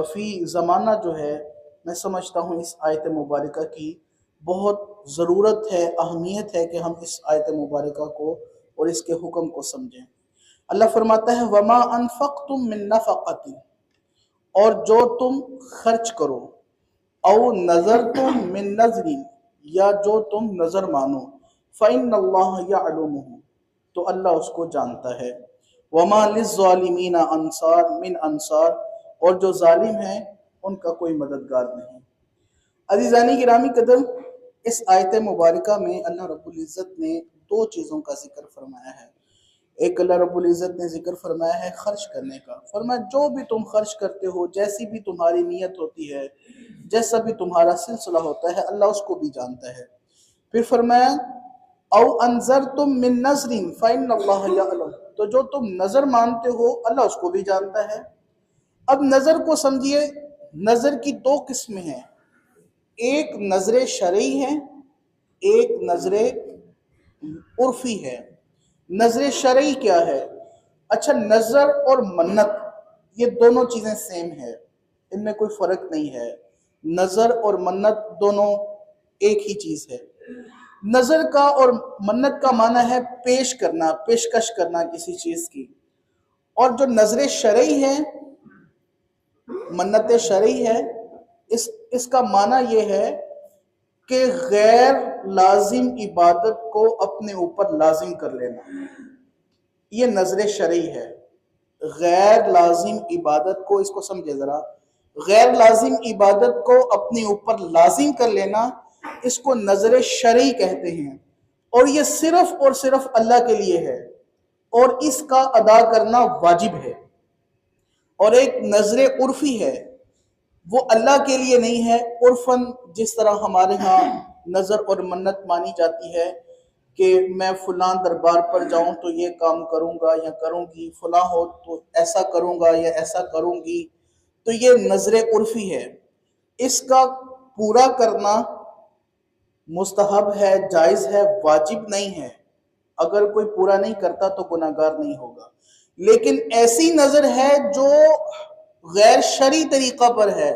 فی زمانہ جو ہے میں سمجھتا ہوں اس آیت مبارکہ کی بہت ضرورت ہے، اہمیت ہے کہ ہم اس آیت مبارکہ کو اور اس کے حکم کو سمجھیں۔ اللہ فرماتا ہے وَمَا أَنفَقْتُم مِّن نَفَقَةٍ، اور جو تم خرچ کرو، او نظرتم من نظر، یا جو تم نظر مانو، فإن اللہ یعلمہ، تو اللہ اس کو جانتا ہے۔ وما للظالمین انصار من انصار، اور جو ظالم ہیں ان کا کوئی مددگار نہیں۔ عزیزانی گرامی قدر، اس آیت مبارکہ میں اللہ رب العزت نے دو چیزوں کا ذکر فرمایا ہے۔ ایک اللہ رب العزت نے ذکر فرمایا ہے خرچ کرنے کا، فرمایا جو بھی تم خرچ کرتے ہو، جیسی بھی تمہاری نیت ہوتی ہے، جیسا بھی تمہارا سلسلہ ہوتا ہے، اللہ اس کو بھی جانتا ہے۔ پھر فرمایا او انذرتم من نذر فإن اللہ یعلم، تو جو تم نظر مانتے ہو اللہ اس کو بھی جانتا ہے۔ اب نظر کو سمجھیے، نظر کی دو قسمیں ہیں، ایک نظر شرعی ہے، ایک نظر عرفی ہے۔ نظر شرعی کیا ہے؟ اچھا، نظر اور منت یہ دونوں چیزیں سیم ہے، ان میں کوئی فرق نہیں ہے۔ نظر اور منت دونوں ایک ہی چیز ہے۔ نظر کا اور منت کا معنی ہے پیش کرنا، پیشکش کرنا کسی چیز کی، اور جو نظر شرعی ہے، منت شرعی ہے، اس کا معنی یہ ہے کہ غیر لازم عبادت کو اپنے اوپر لازم کر لینا، یہ نظر شرعی ہے۔ غیر لازم عبادت کو، اس کو سمجھے ذرا، غیر لازم عبادت کو اپنے اوپر لازم کر لینا، اس کو نظر شرعی کہتے ہیں، اور یہ صرف اور صرف اللہ کے لیے ہے، اور اس کا ادا کرنا واجب ہے۔ اور ایک نظر عرفی ہے، وہ اللہ کے لیے نہیں ہے۔ عرفاً جس طرح ہمارے ہاں نظر اور منت مانی جاتی ہے کہ میں فلاں دربار پر جاؤں تو یہ کام کروں گا یا کروں گی، فلاں ہو تو ایسا کروں گا یا ایسا کروں گی، تو یہ نظر عرفی ہے۔ اس کا پورا کرنا مستحب ہے، جائز ہے، واجب نہیں ہے۔ اگر کوئی پورا نہیں کرتا تو گناہگار نہیں ہوگا۔ لیکن ایسی نظر ہے جو غیر شرعی طریقہ پر ہے،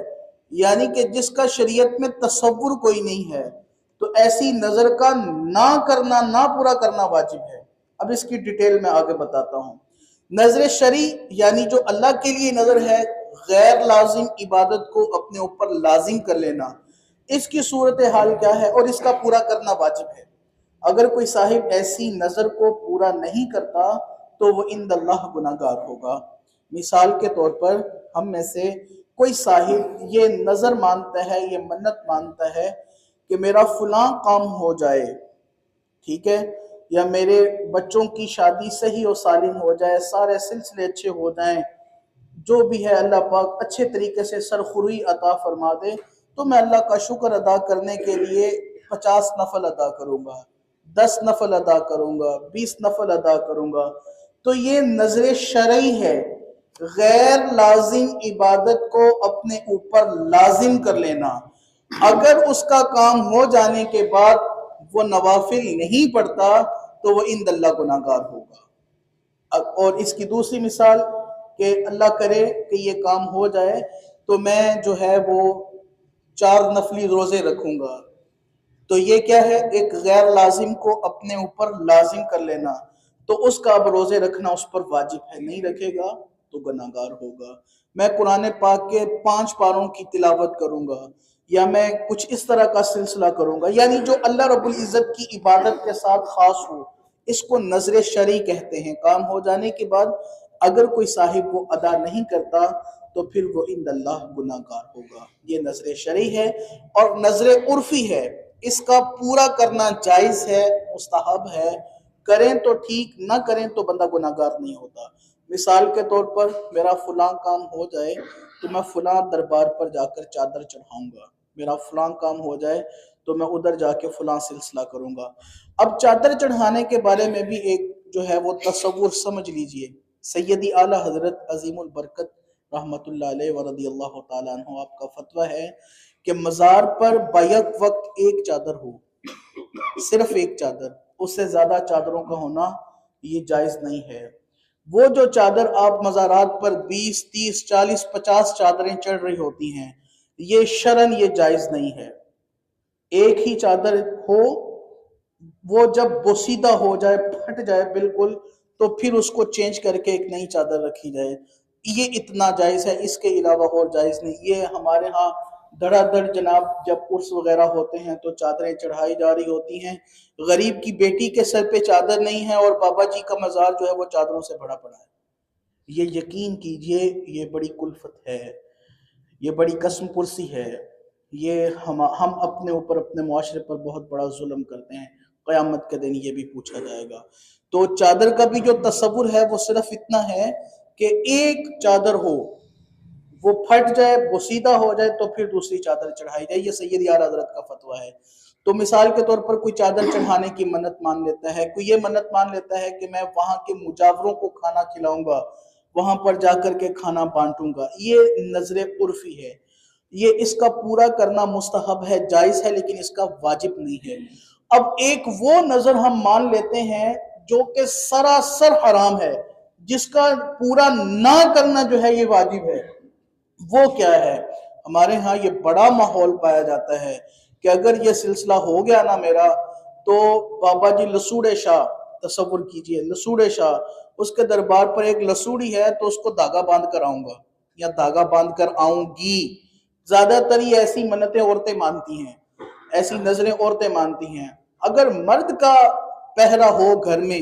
یعنی کہ جس کا شریعت میں تصور کوئی نہیں ہے، تو ایسی نظر کا نہ کرنا، نہ پورا کرنا واجب ہے۔ اب اس کی ڈیٹیل میں آگے بتاتا ہوں۔ نظر شرعی یعنی جو اللہ کے لیے نظر ہے، غیر لازم عبادت کو اپنے اوپر لازم کر لینا، اس کی صورتحال کیا ہے اور اس کا پورا کرنا واجب ہے۔ اگر کوئی صاحب ایسی نظر کو پورا نہیں کرتا تو وہ عند اللہ گناہگار ہوگا۔ مثال کے طور پر ہم میں سے کوئی صاحب یہ نظر مانتا ہے، یہ منت مانتا ہے کہ میرا فلاں کام ہو جائے، ٹھیک ہے، یا میرے بچوں کی شادی صحیح و سالم ہو جائے، سارے سلسلے اچھے ہو جائیں، جو بھی ہے اللہ پاک اچھے طریقے سے سرخروئی عطا فرما دے، تو میں اللہ کا شکر ادا کرنے کے لیے 50 نفل ادا کروں گا، 10 نفل ادا کروں گا، 20 نفل ادا کروں گا۔ تو یہ نظر شرعی ہے، غیر لازم عبادت کو اپنے اوپر لازم کر لینا۔ اگر اس کا کام ہو جانے کے بعد وہ نوافل نہیں پڑھتا تو وہ عند اللہ گناہگار ہوگا۔ اور اس کی دوسری مثال کہ اللہ کرے کہ یہ کام ہو جائے تو میں جو ہے وہ 4 نفلی روزے رکھوں گا، تو یہ کیا ہے؟ ایک غیر لازم کو اپنے اوپر لازم کر لینا، تو اس کا اب روزے رکھنا اس پر واجب ہے، نہیں رکھے گا تو گناہگار ہوگا۔ میں قرآن پاک کے 5 پاروں کی تلاوت کروں گا، یا میں کچھ اس طرح کا سلسلہ کروں گا، یعنی جو اللہ رب العزت کی عبادت کے ساتھ خاص ہو، اس کو نظر شرعی کہتے ہیں۔ کام ہو جانے کے بعد اگر کوئی صاحب وہ ادا نہیں کرتا تو پھر وہ عند اللہ گناہگار ہوگا۔ یہ نظر شرعی ہے۔ اور نظر عرفی ہے، اس کا پورا کرنا جائز ہے، مستحب ہے، کریں تو ٹھیک، نہ کریں تو بندہ گناہگار نہیں ہوتا۔ مثال کے طور پر میرا فلاں کام ہو جائے تو میں فلاں دربار پر جا کر چادر چڑھاؤں گا، میرا فلاں کام ہو جائے تو میں ادھر جا کے فلاں سلسلہ کروں گا۔ اب چادر چڑھانے کے بارے میں بھی ایک جو ہے وہ تصور سمجھ لیجئے۔ سیدی اعلیٰ حضرت عظیم البرکت رحمت اللہ علیہ ورضی اللہ تعالیٰ عنہ، آپ کا فتویٰ ہے کہ مزار پر بیک وقت ایک چادر ہو، صرف ایک چادر، اس سے زیادہ چادروں کا ہونا یہ جائز نہیں ہے۔ وہ جو چادر آپ مزارات پر 20 30 40 50 چادریں چڑھ رہی ہوتی ہیں، یہ شرن یہ جائز نہیں ہے۔ ایک ہی چادر ہو، وہ جب بوسیدہ ہو جائے، پھٹ جائے بالکل، تو پھر اس کو چینج کر کے ایک نئی چادر رکھی جائے، یہ اتنا جائز ہے، اس کے علاوہ اور جائز نہیں۔ یہ ہمارے ہاں دھڑا دھڑ جناب جب عرس وغیرہ ہوتے ہیں تو چادریں چڑھائی جا رہی ہوتی ہیں، غریب کی بیٹی کے سر پہ چادر نہیں ہے اور بابا جی کا مزار جو ہے وہ چادروں سے بھرا پڑا ہے۔ یہ یقین کیجئے، یہ بڑی کلفت ہے، یہ بڑی قسم پرسی ہے، یہ ہم اپنے اوپر اپنے معاشرے پر بہت بڑا ظلم کرتے ہیں۔ قیامت کے دن یہ بھی پوچھا جائے گا۔ تو چادر کا بھی جو تصور ہے وہ صرف اتنا ہے کہ ایک چادر ہو، وہ پھٹ جائے، بوسیدہ ہو جائے، تو پھر دوسری چادر چڑھائی جائے۔ یہ سید اعلیٰ حضرت کا فتویٰ ہے۔ تو مثال کے طور پر کوئی چادر چڑھانے کی منت مان لیتا ہے، کوئی یہ منت مان لیتا ہے کہ میں وہاں کے مجاوروں کو کھانا کھلاؤں گا، وہاں پر جا کر کے کھانا بانٹوں گا، یہ نظر عرفی ہے۔ یہ اس کا پورا کرنا مستحب ہے، جائز ہے، لیکن اس کا واجب نہیں ہے۔ اب ایک وہ نظر ہم مان لیتے ہیں جو کہ سراسر حرام ہے، جس کا پورا نہ کرنا جو ہے یہ واجب ہے، وہ کیا ہے؟ ہمارے ہاں یہ بڑا ماحول پایا جاتا ہے کہ اگر یہ سلسلہ ہو گیا نا میرا، تو بابا جی لسوڑے شاہ، تصور کیجئے لسوڑے شاہ، اس کے دربار پر ایک لسوڑی ہے تو اس کو دھاگا باندھ کر آؤں گا یا دھاگا باندھ کر آؤں گی۔ زیادہ تر یہ ایسی منتیں عورتیں مانتی ہیں، ایسی نظریں عورتیں مانتی ہیں۔ اگر مرد کا پہرا ہو گھر میں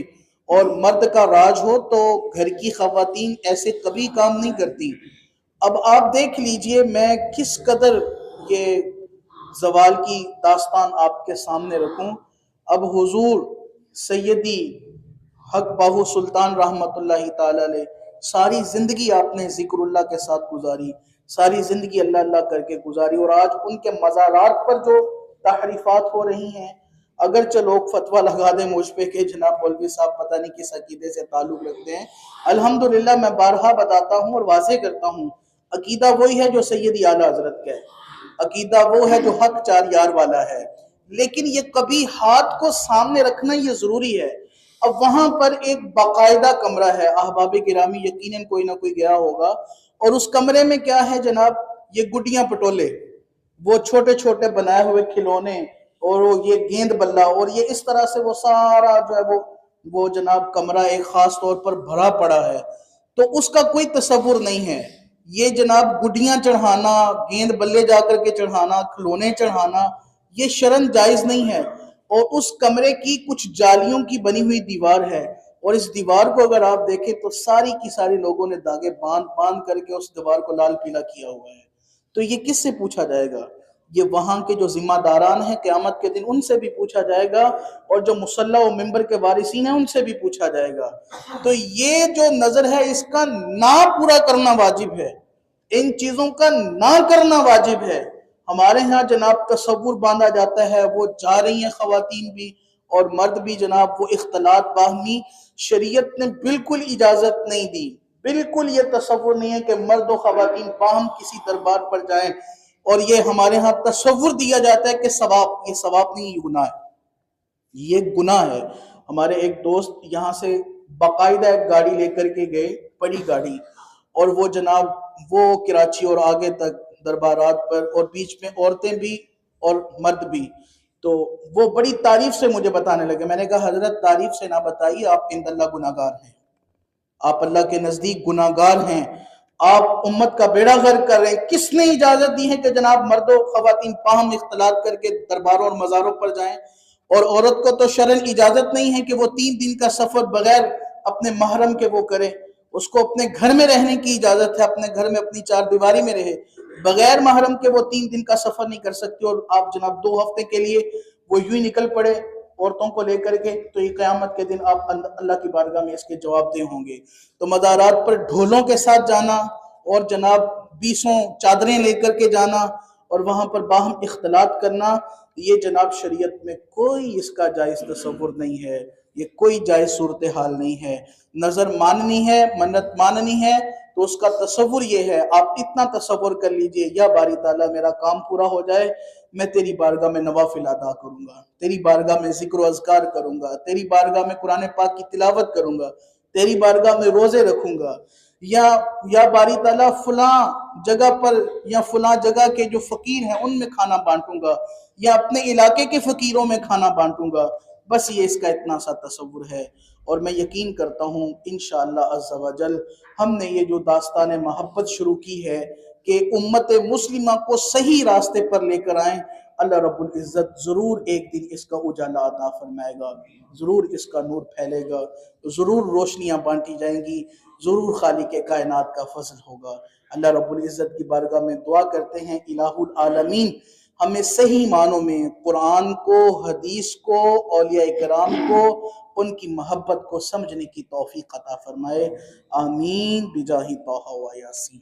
اور مرد کا راج ہو تو گھر کی خواتین ایسے کبھی کام نہیں کرتی۔ اب آپ دیکھ لیجئے میں کس قدر یہ زوال کی داستان آپ کے سامنے رکھوں۔ اب حضور سیدی حق باہو سلطان رحمت اللہ تعالی علیہ، ساری زندگی آپ نے ذکر اللہ کے ساتھ گزاری، ساری زندگی اللہ اللہ کر کے گزاری، اور آج ان کے مزارات پر جو تحریفات ہو رہی ہیں، اگرچہ لوگ فتویٰ لگا دیں مجھ پہ کہ جناب مولوی صاحب پتہ نہیں کس عقیدے سے تعلق رکھتے ہیں، الحمدللہ میں بارہا بتاتا ہوں اور واضح کرتا ہوں، عقیدہ وہی ہے جو سید اعلیٰ حضرت کا ہے، عقیدہ وہ ہے جو حق چار یار والا ہے، لیکن یہ کبھی ہاتھ کو سامنے رکھنا یہ ضروری ہے۔ اب وہاں پر ایک باقاعدہ کمرہ ہے، احباب گرامی یقیناً کوئی نہ کوئی گیا ہوگا، اور اس کمرے میں کیا ہے جناب، یہ گڈیاں پٹولے، وہ چھوٹے چھوٹے بنائے ہوئے کھلونے، اور یہ گیند بلا، اور یہ اس طرح سے وہ سارا جو ہے وہ جناب کمرہ ایک خاص طور پر بھرا پڑا ہے، تو اس کا کوئی تصور نہیں ہے۔ یہ جناب گڈیاں چڑھانا، گیند بلے جا کر کے چڑھانا، کھلونے چڑھانا، یہ شرن جائز نہیں ہے۔ اور اس کمرے کی کچھ جالیوں کی بنی ہوئی دیوار ہے، اور اس دیوار کو اگر آپ دیکھیں تو ساری کی ساری لوگوں نے داغے باندھ باندھ کر کے اس دیوار کو لال پیلا کیا ہوا ہے۔ تو یہ کس سے پوچھا جائے گا؟ یہ وہاں کے جو ذمہ داران ہیں قیامت کے دن ان سے بھی پوچھا جائے گا، اور جو مصلی و منبر کے وارثین ہیں ان سے بھی پوچھا جائے گا۔ تو یہ جو نظر ہے اس کا نہ پورا کرنا واجب ہے، ان چیزوں کا نہ کرنا واجب ہے۔ ہمارے ہاں جناب تصور باندھا جاتا ہے، وہ جا رہی ہیں خواتین بھی اور مرد بھی جناب، وہ اختلاط باہمی، شریعت نے بالکل اجازت نہیں دی، بالکل یہ تصور نہیں ہے کہ مرد و خواتین باہم کسی دربار پر جائیں، اور یہ ہمارے ہاں تصور دیا جاتا ہے کہ ثواب، یہ ثواب نہیں، یہ گناہ ہے، یہ گناہ ہے۔ ہمارے ایک دوست یہاں سے باقاعدہ ایک گاڑی لے کر کے گئے، بڑی گاڑی، اور وہ جناب وہ کراچی اور آگے تک دربارات پر، اور بیچ میں عورتیں بھی اور مرد بھی، تو وہ بڑی تعریف سے مجھے بتانے لگے۔ میں نے کہا حضرت تعریف سے نہ بتائیے، آپ عند اللہ گناہگار ہیں، آپ اللہ کے نزدیک گناہگار ہیں، آپ امت کا بیڑا غرق کر رہے ہیں۔ کس نے اجازت دی ہے کہ جناب مرد و خواتین باہم اختلاط کر کے درباروں اور مزاروں پر جائیں؟ اور عورت کو تو شرعاً اجازت نہیں ہے کہ وہ 3 دن کا سفر بغیر اپنے محرم کے وہ کرے، اس کو اپنے گھر میں رہنے کی اجازت ہے، اپنے گھر میں اپنی 4 دیواری میں رہے، بغیر محرم کے وہ 3 دن کا سفر نہیں کر سکتی، اور آپ جناب 2 ہفتے کے لیے وہ یوں ہی نکل پڑے عورتوں کو لے کر کے، تو یہ قیامت کے دن آپ اللہ کی بارگاہ میں اس کے جواب دہ ہوں گے۔ تو مزارات پر ڈھولوں کے ساتھ جانا اور جناب 20 چادریں لے کر کے جانا اور وہاں پر باہم اختلاط کرنا، یہ جناب شریعت میں کوئی اس کا جائز تصور نہیں ہے، یہ کوئی جائز صورتحال نہیں ہے۔ نظر ماننی ہے، منت ماننی ہے، تو اس کا تصور یہ ہے، آپ اتنا تصور کر لیجئے، یا باری تعالیٰ میرا کام پورا ہو جائے، میں تیری بارگاہ میں نوافل ادا کروں گا، تیری بارگاہ میں ذکر و اذکار کروں گا، تیری بارگاہ میں قرآن پاک کی تلاوت کروں گا، تیری بارگاہ میں روزے رکھوں گا، یا باری تعالیٰ فلاں جگہ پر یا فلاں جگہ کے جو فقیر ہیں ان میں کھانا بانٹوں گا، یا اپنے علاقے کے فقیروں میں کھانا بانٹوں گا۔ بس یہ اس کا اتنا سا تصور ہے، اور میں یقین کرتا ہوں انشاءاللہ عز و جل ہم نے یہ جو داستان محبت شروع کی ہے کہ امت مسلمہ کو صحیح راستے پر لے کر آئیں، اللہ رب العزت ضرور ایک دن اس کا اجالا عطا فرمائے گا، ضرور اس کا نور پھیلے گا، ضرور روشنیاں بانٹی جائیں گی، ضرور خالق کائنات کا فضل ہوگا۔ اللہ رب العزت کی بارگاہ میں دعا کرتے ہیں الہ العالمین ہمیں صحیح معنوں میں قرآن کو، حدیث کو، اولیاء کرام کو، ان کی محبت کو سمجھنے کی توفیق عطا فرمائے، آمین بجاہ طہ و یاسین۔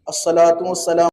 الصلاۃ والسلام